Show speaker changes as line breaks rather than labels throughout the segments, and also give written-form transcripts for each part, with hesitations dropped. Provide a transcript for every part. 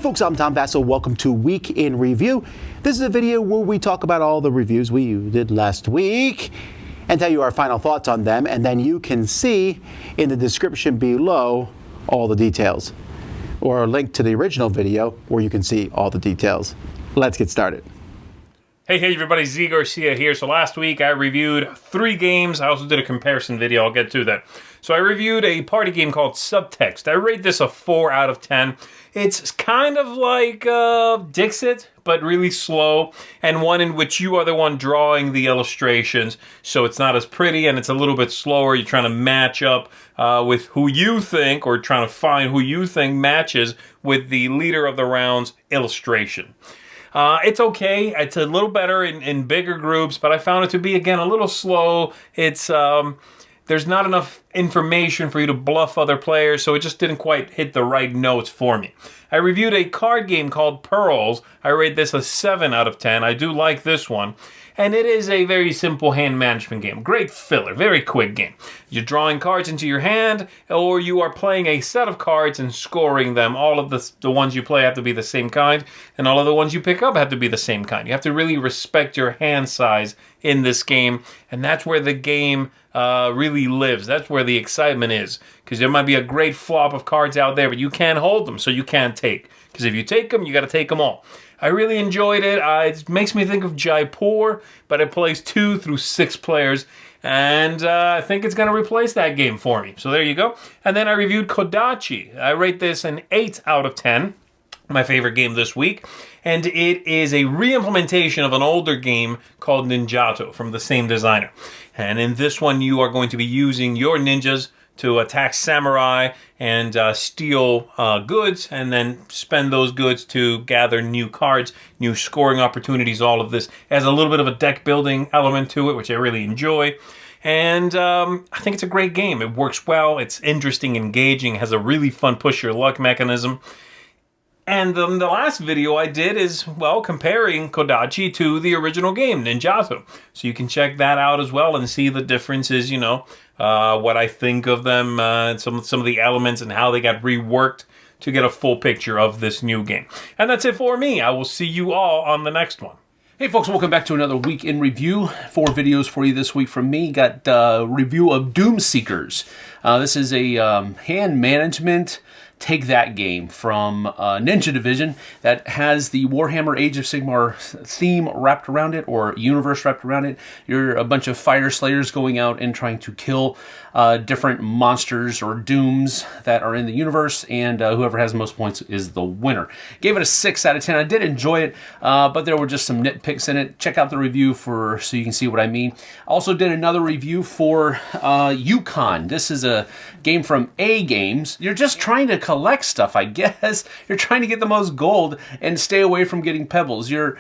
folks, I'm Tom Vasel. Welcome to Week in Review. This is a video where we talk about all the reviews we did last week and tell you our final thoughts on them, and then you can see in the description below all the details, or a link to the original video where you can see all the details. Let's get started.
Hey everybody, Zee Garcia here. So last week I reviewed 3 games. I also did a comparison video. I'll get to that. So I reviewed a party game called Subtext. I rate this a 4 out of 10. It's kind of like Dixit, but really slow, and one in which you are the one drawing the illustrations. So it's not as pretty and it's a little bit slower. You're trying to match up with who you think, or trying to find who you think matches with the leader of the round's illustration. It's okay. It's a little better in bigger groups, but I found it to be, again, a little slow. It's there's not enough information for you to bluff other players, so it just didn't quite hit the right notes for me. I reviewed a card game called Pearls. I rate this a 7 out of 10. I do like this one. And it is a very simple hand management game. Great filler, very quick game. You're drawing cards into your hand, or you are playing a set of cards and scoring them. All of the ones you play have to be the same kind, and all of the ones you pick up have to be the same kind. You have to really respect your hand size in this game, and that's where the game really lives. That's where the excitement is, because there might be a great flop of cards out there, but you can't hold them, so you can't take. Because if you take them, you got to take them all. I really enjoyed it. It makes me think of Jaipur, but it plays 2 through 6 players, and I think it's going to replace that game for me. So there you go. And then I reviewed Kodachi. I rate this an 8 out of 10. My favorite game this week. And it is a re-implementation of an older game called Ninjato from the same designer. And in this one, you are going to be using your ninjas to attack samurai and steal goods, and then spend those goods to gather new cards, new scoring opportunities. All of this has a little bit of a deck building element to it, which I really enjoy. And I think it's a great game. It works well. It's interesting, engaging, has a really fun push your luck mechanism. And the last video I did is, well, comparing Kodachi to the original game, Ninjato. So you can check that out as well and see the differences, you know, what I think of them, some of the elements and how they got reworked to get a full picture of this new game. And that's it for me. I will see you all on the next one.
Hey folks, welcome back to another week in review. 4 videos for you this week from me. Got a review of Doomseekers. This is a hand management take that game from Ninja Division that has the Warhammer Age of Sigmar theme wrapped around it, or universe wrapped around it. You're a bunch of fire slayers going out and trying to kill different monsters or dooms that are in the universe, and whoever has the most points is the winner. Gave it a 6 out of 10. I did enjoy it, but there were just some nitpicks in it. Check out the review so you can see what I mean. Also did another review for Yukon. This is a game from A Games. You're just trying to collect stuff, I guess. You're trying to get the most gold and stay away from getting pebbles. You're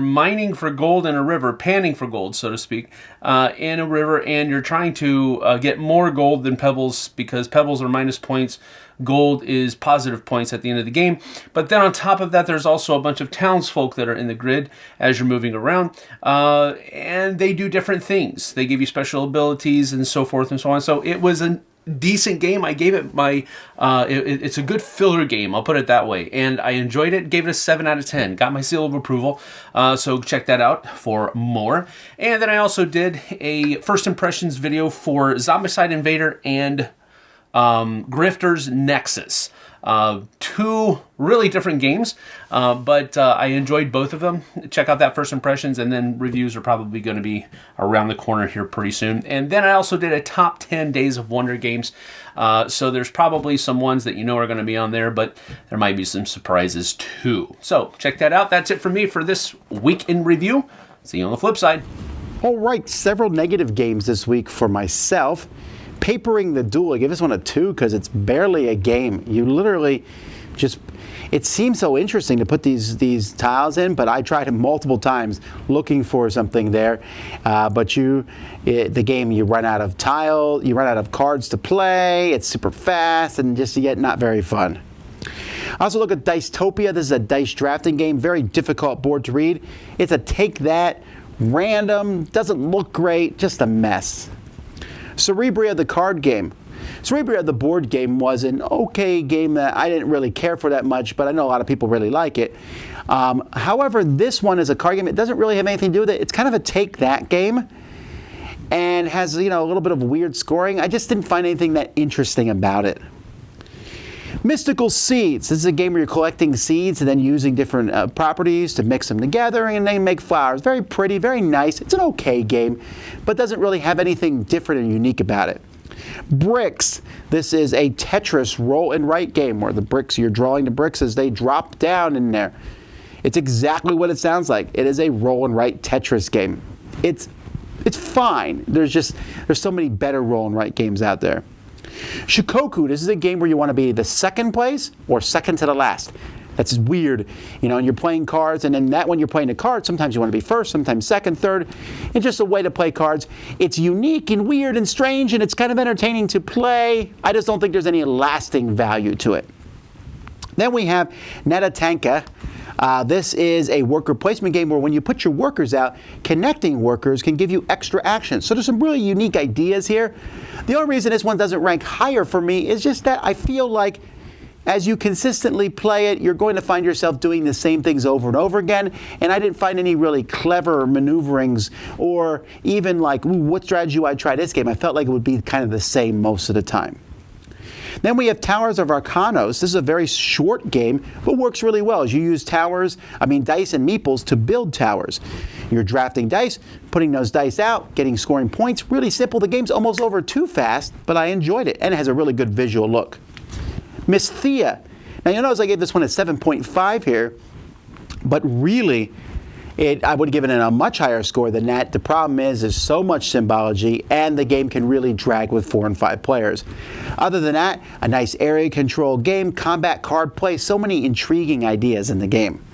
mining for gold in a river, panning for gold, so to speak, in a river, and you're trying to get more gold than pebbles, because pebbles are minus points. Gold is positive points at the end of the game. But then on top of that, there's also a bunch of townsfolk that are in the grid as you're moving around, and they do different things. They give you special abilities and so forth and so on. So it was a decent game. I gave it my, it's a good filler game, I'll put it that way, and I enjoyed it. Gave it a 7 out of 10. Got my seal of approval, so check that out for more. And then I also did a first impressions video for Zombicide, Invader, and Grifters, Nexus. 2 really different games, but I enjoyed both of them. Check out that first impressions, and then reviews are probably going to be around the corner here pretty soon. And then I also did a top 10 Days of Wonder games, so there's probably some ones that you know are going to be on there, but there might be some surprises too. So check that out. That's it for me for this week in review. See you on the flip side.
All right, several negative games this week for myself. Papering the Duel, I give this one a 2 because it's barely a game. You literally just, it seems so interesting to put these tiles in, but I tried it multiple times looking for something there. But the game, you run out of tile, you run out of cards to play, it's super fast, and just yet not very fun. I also look at Dicetopia. This is a dice drafting game, very difficult board to read. It's a take that, random, doesn't look great, just a mess. Cerebria, the card game. Cerebria, the board game, was an okay game that I didn't really care for that much, but I know a lot of people really like it. However, this one is a card game. It doesn't really have anything to do with it. It's kind of a take that game and has, a little bit of weird scoring. I just didn't find anything that interesting about it. Mystical Seeds. This is a game where you're collecting seeds and then using different properties to mix them together and then make flowers. Very pretty, very nice. It's an okay game, but doesn't really have anything different and unique about it. Brikks. This is a Tetris roll and write game where the bricks, you're drawing the bricks as they drop down in there. It's exactly what it sounds like. It is a roll and write Tetris game. It's fine. There's so many better roll and write games out there. Shikoku, this is a game where you want to be the second place or second to the last. That's weird, and you're playing cards, and then that when you're playing the cards, sometimes you want to be first, sometimes second, third. It's just a way to play cards. It's unique and weird and strange, and it's kind of entertaining to play. I just don't think there's any lasting value to it. Then we have Neta Tanka. This is a worker placement game where when you put your workers out, connecting workers can give you extra actions. So there's some really unique ideas here. The only reason this one doesn't rank higher for me is just that I feel like as you consistently play it, you're going to find yourself doing the same things over and over again. And I didn't find any really clever maneuverings or even like, what strategy would I try this game? I felt like it would be kind of the same most of the time. Then we have Towers of Arcanos. This is a very short game, but works really well. As you use dice and meeples to build towers. You're drafting dice, putting those dice out, scoring points. Really simple. The game's almost over too fast, but I enjoyed it, and it has a really good visual look. Mysthea. Now, you'll notice I gave this one a 7.5 here, but really, I would have given it a much higher score than that. The problem is there's so much symbology, and the game can really drag with 4 and 5 players. Other than that, a nice area control game, combat card play, so many intriguing ideas in the game.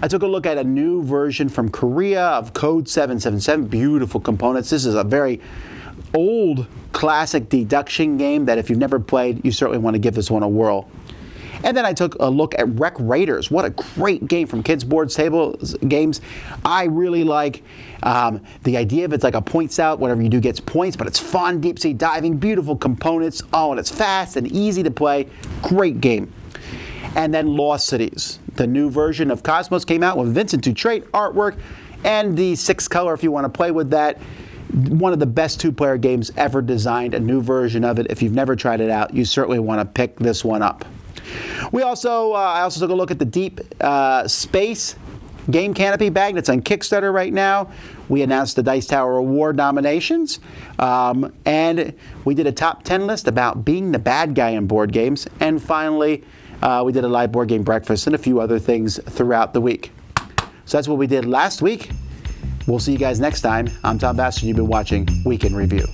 I took a look at a new version from Korea of Code 777. Beautiful components. This is a very old classic deduction game that if you've never played, you certainly want to give this one a whirl. And then I took a look at Wreck Raiders. What a great game from Kids Boards Table Games. I really like the idea of it's like a points out. Whatever you do gets points, but it's fun, deep sea diving, beautiful components. Oh, and it's fast and easy to play. Great game. And then Lost Cities. The new version of Cosmos came out with Vincent Dutrait artwork and the 6-color if you want to play with that. One of the best 2-player games ever designed. A new version of it. If you've never tried it out, you certainly want to pick this one up. I also took a look at the Deep Space game Canopy bag that's on Kickstarter right now. We announced the Dice Tower Award nominations, and we did a top 10 list about being the bad guy in board games. And finally, we did a live board game breakfast and a few other things throughout the week. So that's what we did last week. We'll see you guys next time. I'm Tom Vasel. You've been watching Week in Review.